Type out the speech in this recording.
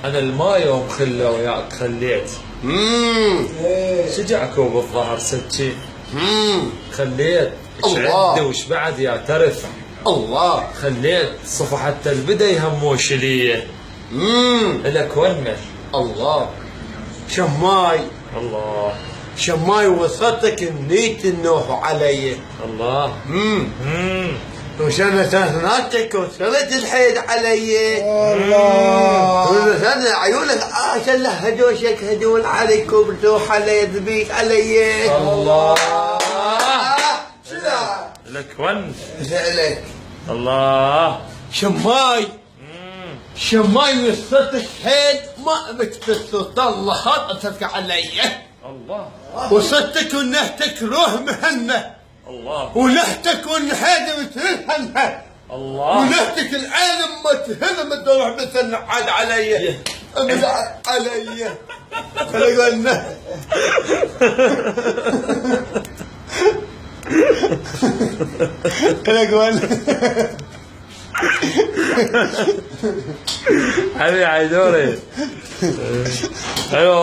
انا الماء يوم خله وياك خليت شجعكوا بالظهر ستي خليت شعد وش بعد يا ترف الله خليت صفحة حتى البدا يهموش لي لك ونمر الله شماي الله شماي وصلتك النيت النوح علي الله وشنا سنتك وصلت الحيد علي الله وشنا عيونك شله هدوشك هدول عليك وبتوح علي ذبيك علي الله شلا لك ون لك الله شماي شماي وصلتك حيد ما بتكسر الله خاطرك علي الله وصلتك ونهتك روح مهنة الله ونهتك ونهادي متهنة الله ونهتك العالم متهنة ما تروح مثل عاد علي علي خلق قلنا خلق قلنا حبيبي عيدوري ايوه